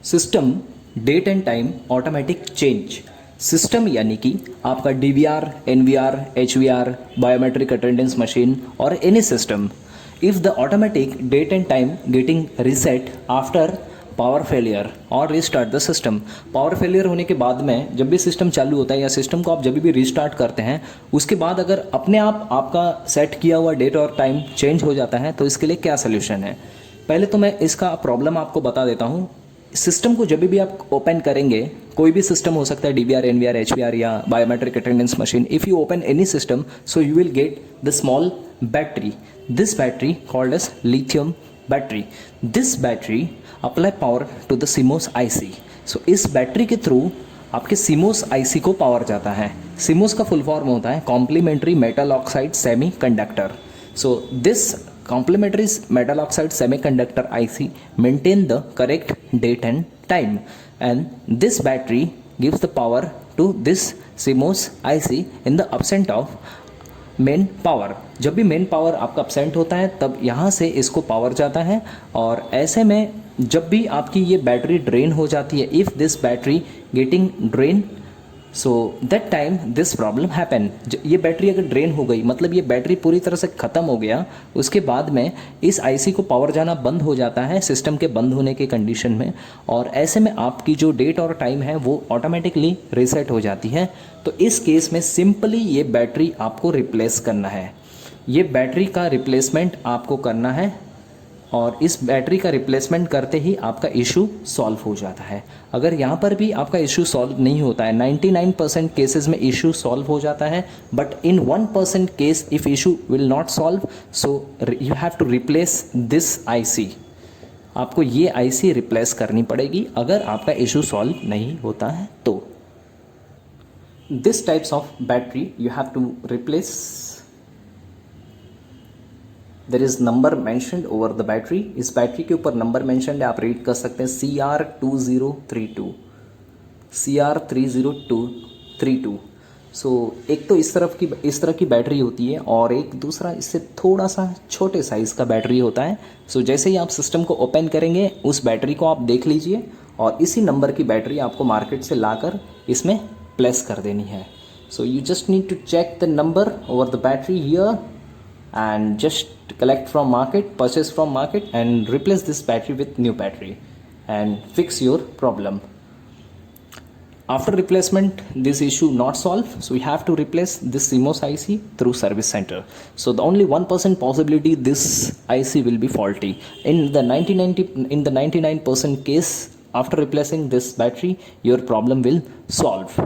System date and time automatic change. System यानी कि आपका DVR, NVR, HVR, biometric attendance machine और any system, if the automatic date and time getting reset after power failure or restart the system. Power failure होने के बाद में जब भी सिस्टम चालू होता है या सिस्टम को आप जब भी रीस्टार्ट करते हैं, उसके बाद अगर अपने आप आपका सेट किया हुआ डेट और टाइम चेंज हो जाता है तो इसके लिए क्या सोल्यूशन है। पहले तो मैं इसका प्रॉब्लम आपको बता देता हूँ। सिस्टम को जब भी आप ओपन करेंगे, कोई भी सिस्टम हो सकता है, DVR, NVR, HVR या biometric attendance machine, if you open any system so you will get the small battery, this battery called as lithium battery. This battery apply power to the CMOS IC। So इस battery के through आपके CMOS IC को power जाता है। CMOS का full form होता है complementary metal oxide semiconductor. So this complementary metal oxide semiconductor IC maintain the correct date and time, and this battery gives the power to this CMOS IC in the absence of main power. जब भी main power आपका absent होता है तब यहाँ से इसको power जाता है, और ऐसे में जब भी आपकी ये बैटरी ड्रेन हो जाती है, if this battery getting drain so that time this problem happen. ये बैटरी अगर ड्रेन हो गई मतलब ये बैटरी पूरी तरह से ख़त्म हो गया, उसके बाद में इस IC को पावर जाना बंद हो जाता है सिस्टम के बंद होने के कंडीशन में, और ऐसे में आपकी जो डेट और टाइम है वो ऑटोमेटिकली रीसेट हो जाती है। तो इस केस में सिंपली ये बैटरी आपको रिप्लेस करना है। ये बैटरी का रिप्लेसमेंट आपको करना है, और इस बैटरी का रिप्लेसमेंट करते ही आपका इशू सॉल्व हो जाता है। अगर यहाँ पर भी आपका इशू सॉल्व नहीं होता है, 99% केसेस में इशू सॉल्व हो जाता है, but in 1% case if issue will not solve so you have to replace this IC। आपको ये IC रिप्लेस करनी पड़ेगी अगर आपका इशू सॉल्व नहीं होता है तो। This types of battery you have to replace. There is number mentioned over the battery. इस बैटरी के ऊपर नंबर मैंशनड है, आप रीड कर सकते हैं CR2032, CR30232। सो एक तो इस तरह की बैटरी होती है, और एक दूसरा इससे थोड़ा सा छोटे साइज़ का बैटरी होता है। सो जैसे ही आप सिस्टम को ओपन करेंगे उस बैटरी को आप देख लीजिए, और इसी नंबर की बैटरी आपको मार्केट से लाकर इसमें प्लेस कर देनी है। So you just need to check the number over the battery here and just collect from market, purchase from market and replace this battery with new battery and fix your problem. After replacement this issue not solved, so we have to replace this CMOS IC through service center. So the only 1% possibility this IC will be faulty. In the 99% case after replacing this battery your problem will solve.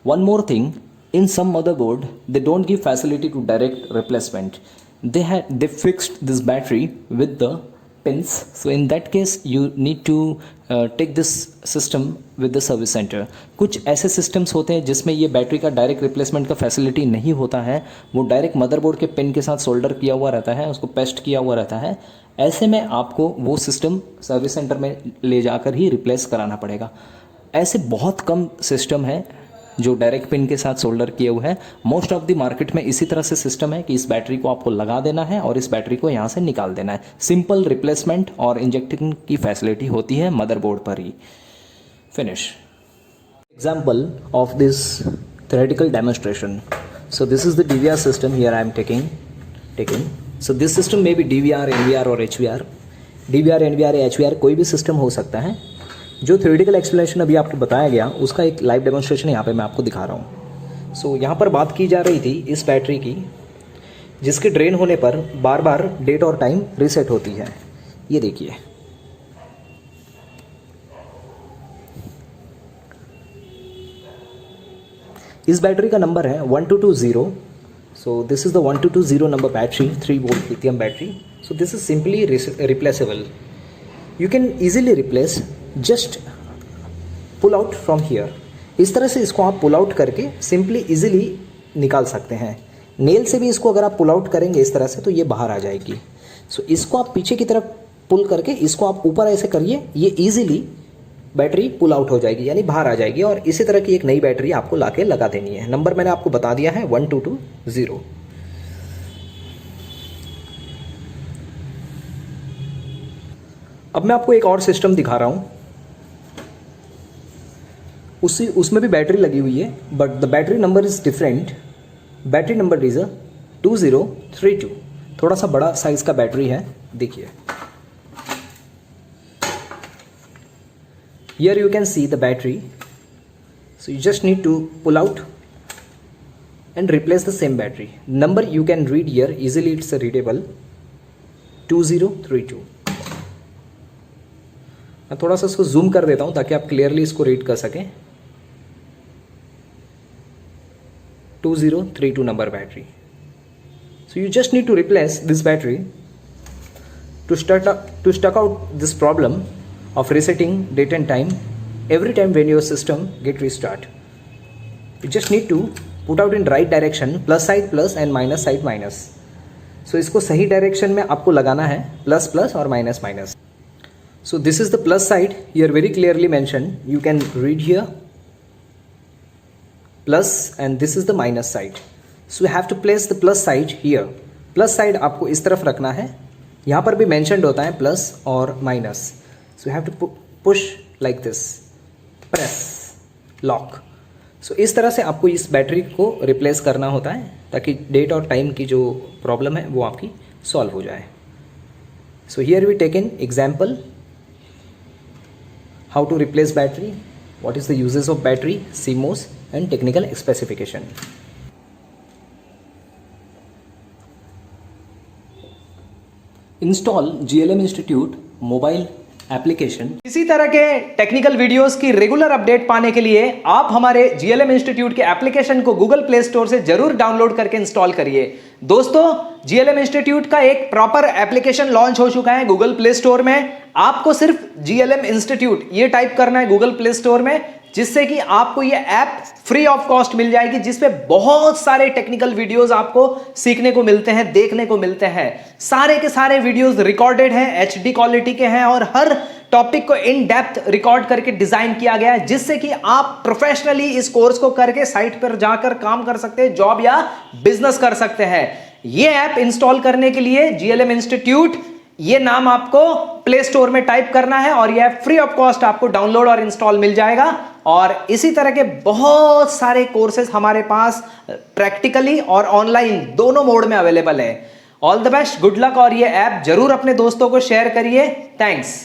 One more thing, in some motherboard they don't give facility to direct replacement. They fixed this battery with the pins, so in that case you need to take this system with the service center. कुछ ऐसे systems होते हैं जिसमें ये battery का direct replacement का facility नहीं होता है, वो डायरेक्ट मदरबोर्ड के पिन के साथ सोल्डर किया हुआ रहता है, उसको पेस्ट किया हुआ रहता है। ऐसे में आपको वो सिस्टम सर्विस सेंटर में ले जाकर ही रिप्लेस कराना पड़ेगा। ऐसे बहुत कम सिस्टम है जो डायरेक्ट पिन के साथ सोल्डर किए हुए हैं। मोस्ट ऑफ द मार्केट में इसी तरह से सिस्टम है कि इस बैटरी को आपको लगा देना है और इस बैटरी को यहाँ से निकाल देना है। सिंपल रिप्लेसमेंट और इंजेक्टिंग की फैसिलिटी होती है मदरबोर्ड पर ही। Finish. Example of this theoretical demonstration. So this is the DVR system here I am taking. So this system may be DVR, NVR और HVR. DVR, NVR या HVR कोई भी सिस्टम हो सकता है। जो थ्योरेटिकल एक्सप्लेनेशन अभी आपको बताया गया उसका एक लाइव डेमोन्स्ट्रेशन यहाँ पे मैं आपको दिखा रहा हूँ। सो यहाँ पर बात की जा रही थी इस बैटरी की, जिसके ड्रेन होने पर बार बार डेट और टाइम रीसेट होती है। ये देखिए, इस बैटरी का नंबर है 1220। So this is the 1220 number battery, 3 volt lithium battery. So this is simply replaceable. You can easily replace, just pull out from here. इस तरह से इसको आप पुल आउट करके सिंपली इजीली निकाल सकते हैं। नेल से भी इसको अगर आप पुल आउट करेंगे इस तरह से तो ये बाहर आ जाएगी। सो इसको आप पीछे की तरफ पुल करके इसको आप ऊपर ऐसे करिए, ये इजीली बैटरी पुल आउट हो जाएगी, यानी बाहर आ जाएगी। और इसी तरह की एक नई बैटरी आपको लाके लगा देनी है। नंबर मैंने आपको बता दिया है 1220। अब मैं आपको एक और सिस्टम दिखा रहा हूँ। उसमें भी बैटरी लगी हुई है, but the battery number is different. Battery number is 2032. थोड़ा सा बड़ा साइज का बैटरी है. देखिए, here you can see the battery. So you just need to pull out and replace the same battery. Number you can read here easily, it's a readable 2032. मैं थोड़ा सा इसको जूम कर देता हूं ताकि आप क्लियरली इसको रीड कर सकें. 2032 number battery. So you just need to replace this battery to start out this problem of resetting date and time every time when your system get restart. You just need to put out in right direction, plus side plus and minus side minus. So इसको सही direction में आपको लगाना है, plus plus और minus minus. So this is the plus side here, very clearly mentioned. You can read here plus and this is the minus side. So you have to place the plus side here. Plus side आपको इस तरफ रखना है. यहाँ पर भी mentioned होता है प्लस और minus. So you have to push like this, press, lock. So इस तरह से आपको इस बैटरी को रिप्लेस करना होता है ताकि डेट और टाइम की जो प्रॉब्लम है वो आपकी सॉल्व हो जाए. So here we take an example how to replace battery, what is the uses of battery, CMOS and technical specification. Install GLM Institute mobile application. इसी तरह के टेक्निकल वीडियोस की रेगुलर अपडेट पाने के लिए आप हमारे GLM इंस्टीट्यूट के एप्लीकेशन को गूगल प्ले स्टोर से जरूर डाउनलोड करके इंस्टॉल करिए. दोस्तों, GLM इंस्टीट्यूट का एक प्रॉपर एप्लीकेशन लॉन्च हो चुका है गूगल प्ले स्टोर में. आपको सिर्फ GLM इंस्टीट्यूट ये टाइप करना है गूगल प्ले स्टोर में, जिससे कि आपको ये ऐप फ्री ऑफ कॉस्ट मिल जाएगी, जिसपे बहुत सारे टेक्निकल वीडियोस आपको सीखने को मिलते हैं, देखने को मिलते हैं. सारे के सारे वीडियोस रिकॉर्डेड हैं, HD क्वालिटी के हैं और हर टॉपिक को इन डेप्थ रिकॉर्ड करके डिजाइन किया गया है, जिससे कि आप प्रोफेशनली इस कोर्स को करके साइट पर जाकर काम कर सकते हैं, जॉब या बिजनेस कर सकते हैं. ये ऐप इंस्टॉल करने के लिए GLM इंस्टीट्यूट ये नाम आपको प्ले स्टोर में टाइप करना है और यह फ्री ऑफ कॉस्ट आपको डाउनलोड और इंस्टॉल मिल जाएगा. और इसी तरह के बहुत सारे कोर्सेज हमारे पास प्रैक्टिकली और ऑनलाइन दोनों मोड में अवेलेबल है. All the best, good luck और ये ऐप जरूर अपने दोस्तों को शेयर करिए. थैंक्स.